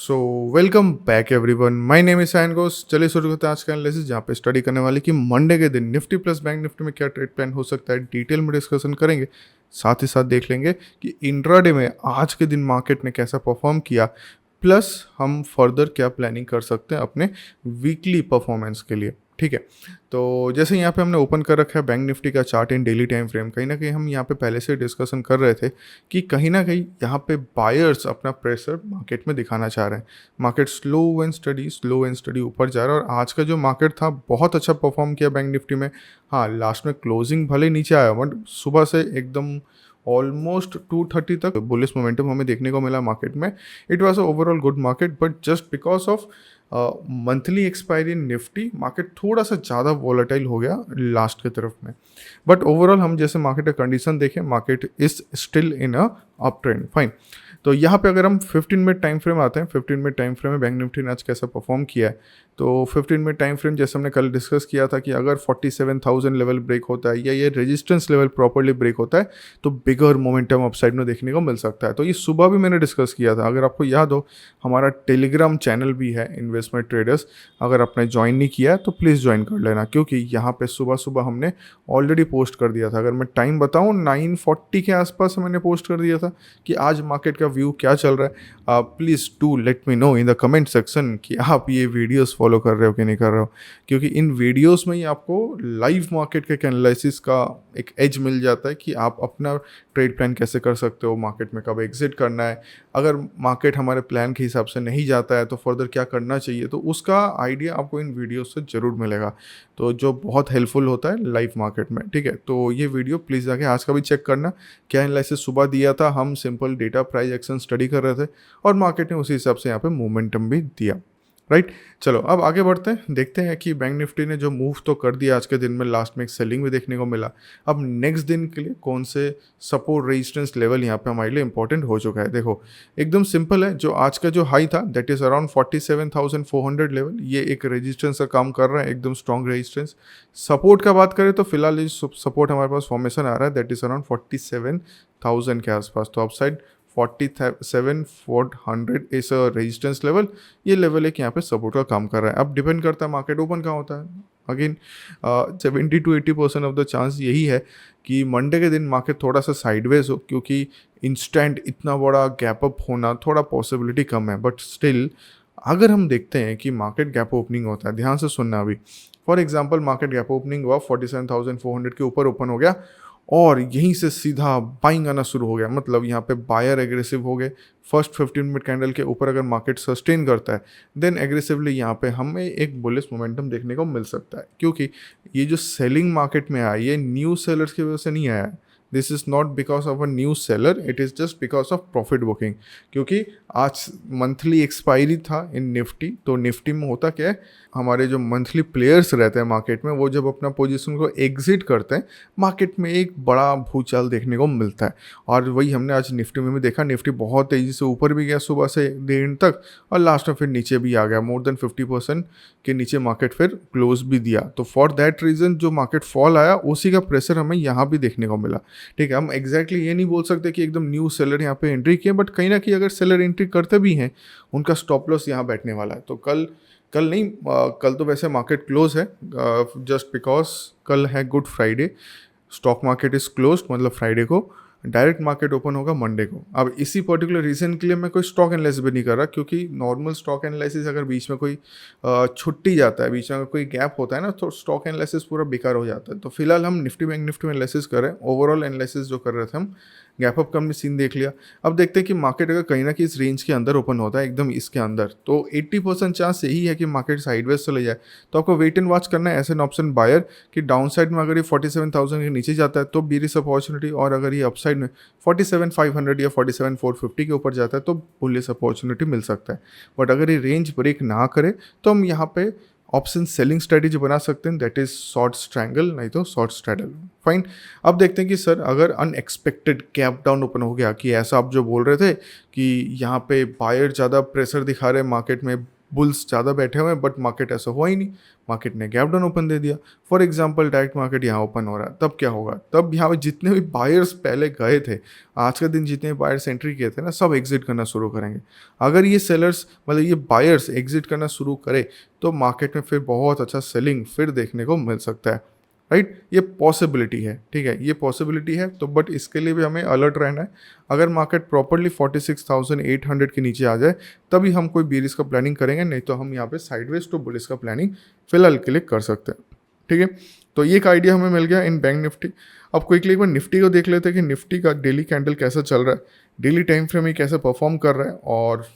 So welcome back everyone, my name is sine Ghosh. चलिए शुरू करते हैं आज का एनालिसिस, जहाँ पे स्टडी करने वाले कि मंडे के दिन निफ्टी प्लस बैंक निफ्टी में क्या ट्रेड प्लान हो सकता है, डिटेल में डिस्कशन करेंगे। साथ ही साथ देख लेंगे कि इंट्राडे में आज के दिन मार्केट ने कैसा परफॉर्म किया, प्लस हम फर्दर क्या प्लानिंग कर सकते हैं अपने वीकली परफॉर्मेंस के लिए। ठीक है, तो जैसे यहाँ पे हमने ओपन कर रखा है बैंक निफ्टी का चार्ट इन डेली टाइम फ्रेम। कहीं ना कहीं हम यहाँ पे पहले से डिस्कशन कर रहे थे कि कहीं ना कहीं यहाँ पे बायर्स अपना प्रेशर मार्केट में दिखाना चाह रहे हैं। मार्केट स्लो एंड स्टडी ऊपर जा रहा है, और आज का जो मार्केट था बहुत अच्छा परफॉर्म किया बैंक निफ्टी में। हाँ, लास्ट में क्लोजिंग भले नीचे आया, बट सुबह से एकदम ऑलमोस्ट 230 तक बुलिश मोमेंटम हमें देखने को मिला मार्केट में। It was a overall good market, but just because of monthly expiry in Nifty market थोड़ा सा ज़्यादा वॉलेटाइल हो गया लास्ट की तरफ में। बट ओवरऑल हम जैसे मार्केट का कंडीशन देखें, market is still in a up trend. Fine, तो यहाँ पे अगर हम 15 मिनट टाइम फ्रेम आते हैं, 15 मिनट टाइम फ्रेम में बैंक निफ्टी ने आज कैसा परफॉर्म किया है। तो 15 मिनट टाइम फ्रेम जैसे हमने कल डिस्कस किया था कि अगर 47,000 लेवल ब्रेक होता है या ये रेजिस्टेंस लेवल प्रॉपर्ली ब्रेक होता है तो बिगर मोमेंटम अपसाइड में देखने को मिल सकता है। तो ये सुबह भी मैंने डिस्कस किया था। अगर आपको याद हो, हमारा टेलीग्राम चैनल भी है इन्वेस्टमेंट ट्रेडर्स, अगर आपने ज्वाइन नहीं किया है तो प्लीज़ ज्वाइन कर लेना, क्योंकि यहाँ पे सुबह सुबह हमने ऑलरेडी पोस्ट कर दिया था। अगर मैं टाइम बताऊँ 9:40 के आसपास मैंने पोस्ट कर दिया था कि आज मार्केट का व्यू क्या चल रहा है। Please do let me know in the comment section कि आप ये वीडियोस फॉलो कर रहे हो कि नहीं कर रहे हो, क्योंकि इन वीडियोस में ही आपको लाइव मार्केट के एनालिसिस का एक एज मिल जाता है कि आप अपना ट्रेड प्लान कैसे कर सकते हो, मार्केट में कब एग्जिट करना है, अगर मार्केट हमारे प्लान के हिसाब से नहीं जाता है तो फर्दर क्या करना चाहिए। तो उसका आइडिया आपको इन वीडियोस से ज़रूर मिलेगा, तो जो बहुत हेल्पफुल होता है लाइव मार्केट में। ठीक है, तो ये वीडियो प्लीज़ जाके आज का भी चेक करना। क्या एनालिसिस सुबह दिया था, हम simple data price action study कर रहे थे और मार्केट ने उसी हिसाब से यहाँ पे मोमेंटम भी दिया। राइट, चलो अब आगे बढ़ते हैं, देखते हैं कि बैंक निफ्टी ने जो मूव तो कर दिया आज के दिन में, लास्ट में एक सेलिंग भी देखने को मिला। अब नेक्स्ट दिन के लिए कौन से सपोर्ट रेजिस्टेंस लेवल यहाँ पे हमारे लिए इंपॉर्टेंट हो चुका है। देखो एकदम सिंपल है, जो आज का जो हाई था दैट इज़ अराउंड 47,400 लेवल, ये एक रेजिस्टेंस का काम कर रहा है, एकदम स्ट्रॉन्ग रेजिस्टेंस। सपोर्ट का बात करें तो फिलहाल ये सपोर्ट हमारे पास फॉर्मेशन आ रहा है दैट इज़ अराउंड 47,000 के आसपास। तो अपसाइड 47,400 इस रेजिस्टेंस लेवल, ये लेवल एक यहाँ पे सपोर्ट का काम कर रहा है। अब डिपेंड करता है मार्केट ओपन कहाँ होता है। Again 70 to 80% of the chance यही है कि मंडे के दिन मार्केट थोड़ा सा साइडवेज हो, क्योंकि इंस्टेंट इतना बड़ा गैप अप होना थोड़ा पॉसिबिलिटी कम है। बट स्टिल अगर हम देखते हैं कि मार्केट गैप ओपनिंग होता है, ध्यान से सुनना अभी। For example market gap opening हुआ 47,400 के ऊपर ओपन हो गया और यहीं से सीधा बाइंग आना शुरू हो गया, मतलब यहाँ पे बायर एग्रेसिव हो गए। फर्स्ट 15 मिनट कैंडल के ऊपर अगर मार्केट सस्टेन करता है देन एग्रेसिवली यहाँ पे हमें एक बुलिश मोमेंटम देखने को मिल सकता है, क्योंकि ये जो सेलिंग मार्केट में आया ये न्यू सेलर्स की वजह से नहीं आया है। This is not because of a new seller, it is just because of profit booking. क्योंकि आज मंथली एक्सपायरी था इन निफ्टी, तो निफ्टी में होता क्या है, हमारे जो मंथली प्लेयर्स रहते हैं मार्केट में, वो जब अपना पोजीशन को एग्जिट करते हैं मार्केट में एक बड़ा भूचाल देखने को मिलता है। और वही हमने आज निफ्टी में भी देखा, निफ्टी बहुत तेज़ी से ऊपर भी गया सुबह से दिन तक और लास्ट में फिर नीचे भी आ गया। मोर देन 50% के नीचे मार्केट फिर क्लोज भी दिया। तो फॉर दैट रीज़न जो मार्केट फॉल आया उसी का प्रेशर हमें यहाँ भी देखने को मिला। ठीक है, हम एग्जैक्टली ये नहीं बोल सकते कि एकदम न्यू सेलर यहाँ पे एंट्री किए, बट कहीं ना कहीं अगर सेलर एंट्री करते भी हैं उनका स्टॉप लॉस यहाँ बैठने वाला है। तो कल नहीं, कल तो वैसे मार्केट क्लोज है जस्ट बिकॉज कल है good Friday. Stock market is close, मतलब फ्राइडे को डायरेक्ट मार्केट ओपन होगा मंडे को। अब इसी पर्टिकुलर रीज़न के लिए मैं कोई स्टॉक एनालिसिस भी नहीं कर रहा, क्योंकि नॉर्मल स्टॉक एनालिसिस अगर बीच में कोई छुट्टी जाता है, बीच में अगर कोई गैप होता है ना, तो स्टॉक एनालिसिस पूरा बेकार हो जाता है। तो फिलहाल हम निफ्टी बैंक निफ्टी में एनालिसिस कर रहे हैं। ओवरऑल एनालिसिस जो कर रहे थे हम, गैप अप का हमने सीन देख लिया। अब देखते हैं कि मार्केट अगर कहीं ना कहीं इस रेंज के अंदर ओपन होता है, एकदम इसके अंदर, तो 80% चांस यही है कि मार्केट साइडवेज चले जाए। तो आपको वेट एंड वॉच करना है एज एन ऑप्शन बायर कि डाउन साइड में अगर ये 47,000 के नीचे जाता है तो बीर इस अपॉर्चुनिटी, और अगर ये अपसाइड में 47,500 या 47,450 के ऊपर जाता है तो बुलिश अपॉर्चुनिटी मिल सकता है। बट अगर ये रेंज ब्रेक ना करे तो हम यहाँ पे ऑप्शन सेलिंग स्ट्रेटेजी बना सकते हैं, दैट इज शॉर्ट स्ट्रैंगल, नहीं तो शॉर्ट स्ट्रैडल। फाइन, अब देखते हैं कि सर अगर अनएक्सपेक्टेड गैप डाउन ओपन हो गया, कि ऐसा आप जो बोल रहे थे कि यहाँ पे बायर ज़्यादा प्रेशर दिखा रहे हैं मार्केट में, बुल्स ज़्यादा बैठे हुए हैं, बट मार्केट ऐसा हुआ ही नहीं, मार्केट ने गैप डाउन ओपन दे दिया। फॉर एग्जांपल डायरेक्ट मार्केट यहाँ ओपन हो रहा है, तब क्या होगा? तब यहाँ पे जितने भी बायर्स पहले गए थे, आज का दिन जितने बायर्स एंट्री किए थे ना, सब एग्जिट करना शुरू करेंगे। अगर ये सेलर्स मतलब ये बायर्स एग्जिट करना शुरू करे तो मार्केट में फिर बहुत अच्छा सेलिंग फिर देखने को मिल सकता है, राइट? ये पॉसिबिलिटी है, ठीक है, ये पॉसिबिलिटी है। तो बट इसके लिए भी हमें अलर्ट रहना है। अगर मार्केट प्रॉपरली 46,800 के नीचे आ जाए तभी हम कोई बीरिस का प्लानिंग करेंगे, नहीं तो हम यहाँ पे साइडवेज टू बुलिस का प्लानिंग फिलहाल के लिए कर सकते हैं, ठीक है। तो ये एक आइडिया हमें मिल गया इन बैंक निफ्टी। अब क्विकली एक बार निफ्टी को देख लेते हैं कि निफ्टी का डेली कैंडल कैसा चल रहा है, डेली टाइम फ्रेम में कैसे परफॉर्म कर रहा है और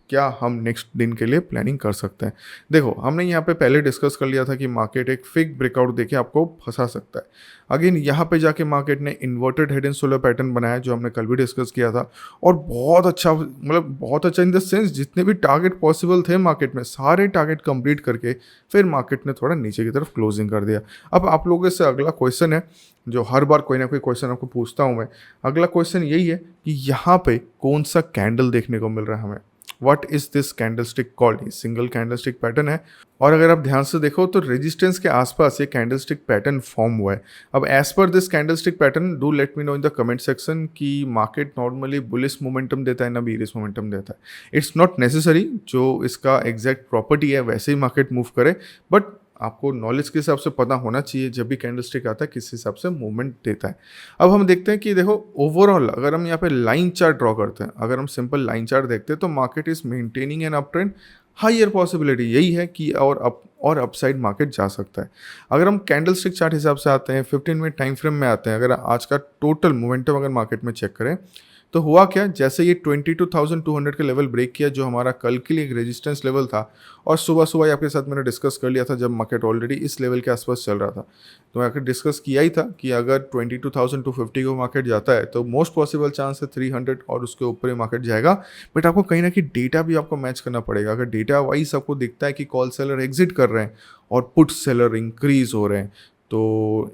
क्या हम नेक्स्ट दिन के लिए प्लानिंग कर सकते हैं। देखो, हमने यहाँ पे पहले डिस्कस कर लिया था कि मार्केट एक फिक ब्रेकआउट देके आपको फंसा सकता है। अगेन यहाँ पे जाके मार्केट ने inverted head and shoulder pattern बनाया, जो हमने कल भी डिस्कस किया था, और बहुत अच्छा, मतलब बहुत अच्छा इन द सेंस जितने भी टारगेट पॉसिबल थे मार्केट में, सारे टारगेट कंप्लीट करके फिर मार्केट ने थोड़ा नीचे की तरफ क्लोजिंग कर दिया। अब आप लोगों से अगला क्वेश्चन है, जो हर बार कोई ना कोई क्वेश्चन आपको पूछता हूँ मैं, अगला क्वेश्चन यही है कि यहाँ पे कौन सा कैंडल देखने को मिल रहा है हमें। What is this candlestick called? ये सिंगल कैंडलस्टिक पैटर्न है, और अगर आप ध्यान से देखो तो रेजिस्टेंस के आसपास ये कैंडलस्टिक पैटर्न फॉर्म हुआ है। अब as per this candlestick pattern do let me know in the comment section कि मार्केट नॉर्मली बुलिश मोमेंटम देता है ना बीरिश मोमेंटम देता है। इट्स नॉट नेसेसरी जो इसका एग्जैक्ट प्रॉपर्टी है वैसे ही मार्केट मूव करे, बट आपको नॉलेज के हिसाब से पता होना चाहिए जब भी कैंडलस्टिक आता है किस हिसाब से मूवमेंट देता है। अब हम देखते हैं कि देखो ओवरऑल अगर हम यहाँ पे लाइन चार्ट ड्रॉ करते हैं, अगर हम सिंपल लाइन चार्ट देखते हैं तो market is maintaining an up trend, higher possibility यही है कि और अपसाइड मार्केट जा सकता है। अगर हम कैंडलस्टिक चार्ट हिसाब से आते हैं, 15 मिनट टाइम फ्रेम में आते हैं, अगर आज का टोटल मोमेंटम अगर मार्केट में चेक करें तो हुआ क्या, जैसे ये 22,200 के लेवल ब्रेक किया जो हमारा कल के लिए एक रेजिस्टेंस लेवल था, और सुबह सुबह आपके साथ मैंने डिस्कस कर लिया था जब मार्केट ऑलरेडी इस लेवल के आसपास चल रहा था, तो मैं डिस्कस किया ही था कि अगर 22,250 को मार्केट जाता है तो मोस्ट पॉसिबल चांस है 300 और उसके ऊपर ही मार्केट जाएगा। बट आपको कहीं ना कहीं डेटा भी आपको मैच करना पड़ेगा। अगर डेटा वाइज आपको दिखता है कि कॉल सेलर एग्जिट कर रहे हैं और पुट सेलर इंक्रीज हो रहे हैं, तो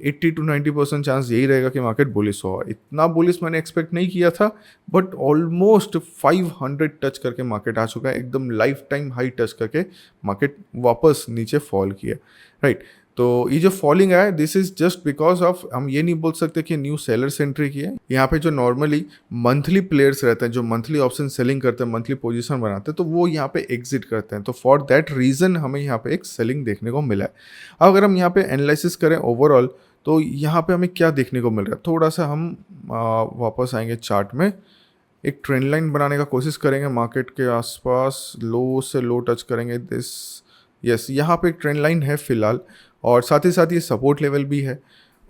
80 to 90% चांस यही रहेगा कि मार्केट बुलिश हो। इतना बुलिश मैंने एक्सपेक्ट नहीं किया था, बट ऑलमोस्ट 500 टच करके मार्केट आ चुका है, एकदम लाइफ टाइम हाई टच करके मार्केट वापस नीचे फॉल किया, राइट। तो ये जो फॉलिंग है this is just because of, हम ये नहीं बोल सकते कि न्यू सेलर्स एंट्री की है। यहाँ पे जो नॉर्मली मंथली प्लेयर्स रहते हैं, जो मंथली ऑप्शन सेलिंग करते हैं, मंथली पोजीशन बनाते हैं, तो वो यहाँ पे एग्जिट करते हैं, तो फॉर दैट रीज़न हमें यहाँ पे एक सेलिंग देखने को मिला है। अब अगर हम यहाँ पे एनालिसिस करें ओवरऑल तो यहाँ पे हमें क्या देखने को मिल रहा है, थोड़ा सा हम वापस आएंगे चार्ट में, एक ट्रेंड लाइन बनाने का कोशिश करेंगे मार्केट के आसपास, लो से लो टच करेंगे दिस, यस, यहाँ पे एक ट्रेंड लाइन है फिलहाल, और साथ ही साथ ये सपोर्ट लेवल भी है,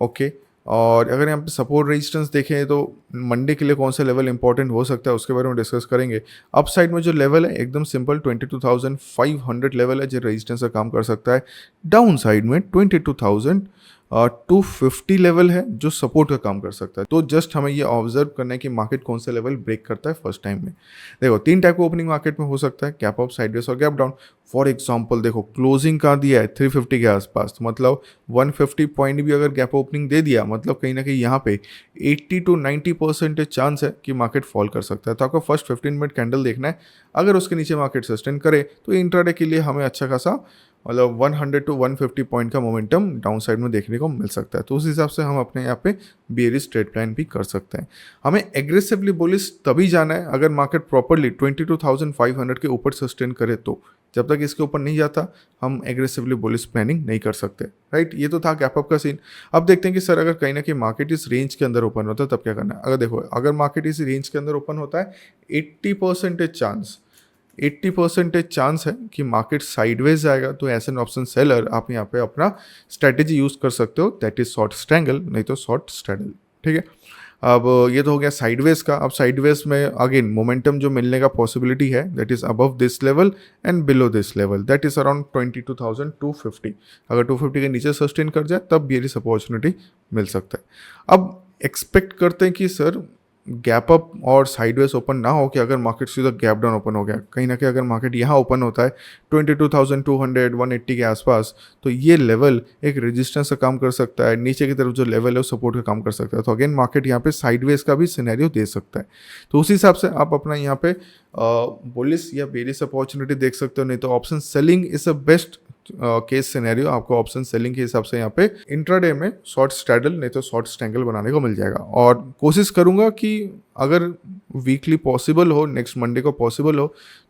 ओके। और अगर यहाँ पे सपोर्ट रेजिस्टेंस देखें तो मंडे के लिए कौन सा लेवल इंपॉर्टेंट हो सकता है उसके बारे में डिस्कस करेंगे। अप साइड में जो लेवल है एकदम सिंपल 22,500 लेवल है जो रेजिस्टेंस का काम कर सकता है। डाउन साइड में 22,250 लेवल है जो सपोर्ट का काम कर सकता है। तो जस्ट हमें ये ऑब्जर्व करना है कि मार्केट कौन सा लेवल ब्रेक करता है फर्स्ट टाइम में। देखो, तीन टाइप का ओपनिंग मार्केट में हो सकता है, गैप अप, साइडवेज और गैप डाउन। फॉर एग्जांपल देखो, क्लोजिंग कहाँ दिया है 350 के आसपास, तो मतलब 150 पॉइंट भी अगर गैप ओपनिंग दे दिया, मतलब कहीं ना कहीं यहाँ पे 80 to 90% चांस है कि मार्केट फॉल कर सकता है। तो आपको फर्स्ट 15 मिनट कैंडल देखना है, अगर उसके नीचे मार्केट सस्टेन करे तो इंट्राडे के लिए हमें अच्छा खासा मतलब 100 to 150 पॉइंट का मोमेंटम डाउन साइड में देखने को मिल सकता है। तो उस हिसाब से हम अपने यहाँ पे बेयरिश ट्रेड प्लान भी कर सकते हैं। हमें एग्रेसिवली बुलिश तभी जाना है अगर मार्केट प्रॉपरली 22,500 के ऊपर सस्टेन करे, तो जब तक इसके ऊपर नहीं जाता हम एग्रेसिवली बुलिश प्लानिंग नहीं कर सकते, राइट। ये तो था गैप अप का सीन। अब देखते हैं कि सर अगर कहीं ना कहीं मार्केट इस रेंज के अंदर ओपन होता है तब क्या करना है। अगर देखो, अगर मार्केट इस रेंज के अंदर ओपन होता है 80% चांस है कि मार्केट साइडवेज जाएगा, तो एस एन ऑप्शन सेलर आप यहाँ पे अपना स्ट्रेटेजी यूज कर सकते हो, दैट इज शॉर्ट स्ट्रैंगल, नहीं तो शॉर्ट स्ट्रैडल, ठीक है। अब ये तो हो गया साइडवेज का। अब साइडवेज में अगेन मोमेंटम जो मिलने का पॉसिबिलिटी है that is above this level and below this level, that is around 22,250। अगर 250 के नीचे सस्टेन कर जाए तब बेयरिश अपॉर्चुनिटी मिल सकता है। अब एक्सपेक्ट करते हैं कि सर गैप अप और साइडवेज ओपन ना हो कि अगर मार्केट सीधा गैप डाउन ओपन हो गया, कहीं ना कहीं अगर मार्केट यहाँ ओपन होता है 22,200 180 के आसपास, तो ये लेवल एक रेजिस्टेंस का काम कर सकता है, नीचे की तरफ जो लेवल है वो सपोर्ट का काम कर सकता है। तो अगेन मार्केट यहाँ पे साइडवेज का भी सिनेरियो दे सकता है। तो उस हिसाब से आप अपना यहाँ पे बुलिश या बेरिश अपॉर्चुनिटी देख सकते हो। नहीं तो option selling is a best case scenario, आपको ऑप्शन सेलिंग के हिसाब से यहाँ पे इंट्राडे में शॉर्ट स्ट्रैडल नहीं तो शॉर्ट स्ट्रैंगल बनाने को मिल जाएगा। और कोशिश करूंगा कि अगर वीकली पॉसिबल हो, नेक्स्ट मंडे को पॉसिबल हो,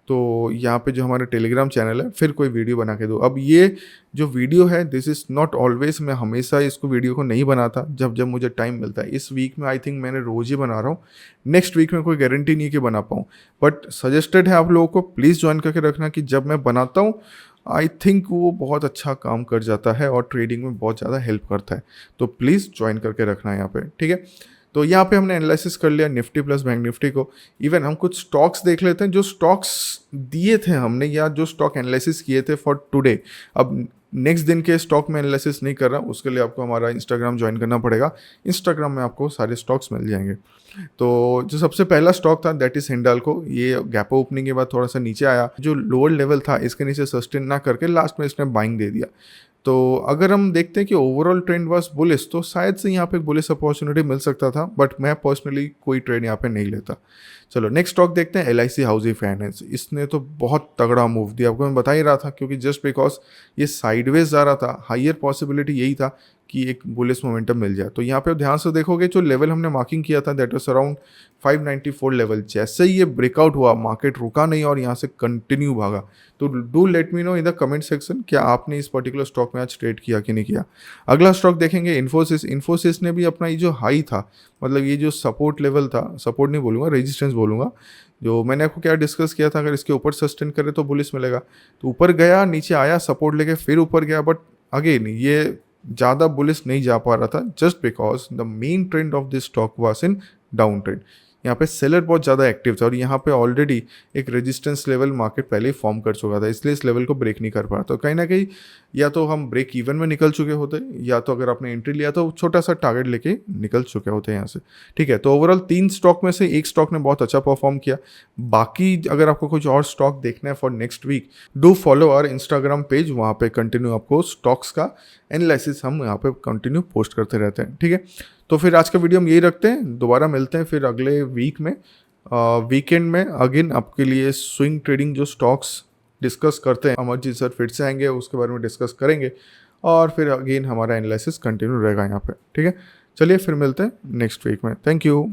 तो यहाँ पे जो हमारे टेलीग्राम चैनल है फिर कोई वीडियो बना के दो। अब ये जो वीडियो है दिस इज़ नॉट ऑलवेज, मैं हमेशा इसको वीडियो को नहीं बनाता, जब जब मुझे टाइम मिलता है। इस वीक में आई थिंक मैंने रोज़ ही बना रहा हूँ, नेक्स्ट वीक में कोई गारंटी नहीं कि बना पाऊँ, बट सजेस्टेड है आप लोगों को प्लीज़ ज्वाइन करके रखना कि जब मैं बनाता हूँ आई थिंक वो बहुत अच्छा काम कर जाता है और ट्रेडिंग में बहुत ज़्यादा हेल्प करता है। तो प्लीज़ ज्वाइन करके रखना है यहाँ पे, ठीक है। तो यहाँ पे हमने एनालिसिस कर लिया निफ्टी प्लस बैंक निफ्टी को। इवन हम कुछ स्टॉक्स देख लेते हैं जो स्टॉक्स दिए थे हमने या जो स्टॉक एनालिसिस किए थे फॉर टुडे। अब नेक्स्ट दिन के स्टॉक में एनालिसिस नहीं कर रहा, उसके लिए आपको हमारा इंस्टाग्राम ज्वाइन करना पड़ेगा। इंस्टाग्राम में आपको सारे स्टॉक्स मिल जाएंगे। तो जो सबसे पहला स्टॉक था दैट इज हिंडाल्को। ये गैप ओपनिंग के बाद थोड़ा सा नीचे आया, जो लोअर लेवल था इसके नीचे सस्टेन ना करके लास्ट में इसने बाइंग दे दिया। तो अगर हम देखते हैं कि ओवरऑल ट्रेंड वाज बुलिश, तो शायद से यहाँ पे बुलिश अपॉर्चुनिटी मिल सकता था, बट मैं पर्सनली कोई ट्रेड यहाँ पे नहीं लेता। चलो नेक्स्ट स्टॉक देखते हैं LIC हाउसिंग फाइनेंस। इसने तो बहुत तगड़ा मूव दिया, आपको मैं बता ही रहा था, क्योंकि जस्ट बिकॉज ये साइडवेज जा रहा था, हायर पॉसिबिलिटी यही था कि एक बुलिश मोमेंटम मिल जाए। तो यहाँ पे ध्यान से देखोगे जो लेवल हमने मार्किंग किया था दैट वाज अराउंड 594 लेवल, जैसे ही ये ब्रेकआउट हुआ मार्केट रुका नहीं और यहाँ से कंटिन्यू भागा। तो do let me know in the comment section क्या आपने इस पर्टिकुलर स्टॉक में आज ट्रेड किया कि नहीं किया। अगला स्टॉक देखेंगे इन्फोसिस। इन्फोसिस ने भी अपना ये जो हाई था, मतलब ये जो सपोर्ट लेवल था, सपोर्ट नहीं बोलूँगा रेजिस्टेंस बोलूँगा, जो मैंने आपको क्या डिस्कस किया था, अगर इसके ऊपर सस्टेन करे तो बुलिश मिलेगा। तो ऊपर गया, नीचे आया सपोर्ट लेके, फिर ऊपर गया, बट अगेन ये ज़्यादा बुलिश नहीं जा पा रहा था, just because the main trend of this stock was in down trend. यहाँ पे सेलर बहुत ज़्यादा एक्टिव था और यहाँ पे ऑलरेडी एक रेजिस्टेंस लेवल मार्केट पहले ही फॉर्म कर चुका था, इसलिए इस लेवल को ब्रेक नहीं कर पा रहा। तो कहीं ना कहीं या तो हम ब्रेक इवन में निकल चुके होते, या तो अगर आपने एंट्री लिया तो छोटा सा टारगेट लेके निकल चुके होते यहाँ से, ठीक है। तो ओवरऑल 3 स्टॉक में से एक स्टॉक ने बहुत अच्छा परफॉर्म किया। बाकी अगर आपको कुछ और स्टॉक देखना है for next week, do follow our Instagram page, वहाँ पे कंटिन्यू आपको स्टॉक्स का एनालिसिस हम यहाँ पे कंटिन्यू पोस्ट करते रहते हैं, ठीक है। तो फिर आज का वीडियो हम यही रखते हैं, दोबारा मिलते हैं फिर अगले वीक में, वीकेंड में अगेन आपके लिए स्विंग ट्रेडिंग जो स्टॉक्स डिस्कस करते हैं, अमरजीत सर फिर से आएंगे, उसके बारे में डिस्कस करेंगे और फिर अगेन हमारा एनालिसिस कंटिन्यू रहेगा यहाँ पे, ठीक है। चलिए फिर मिलते हैं नेक्स्ट वीक में, थैंक यू।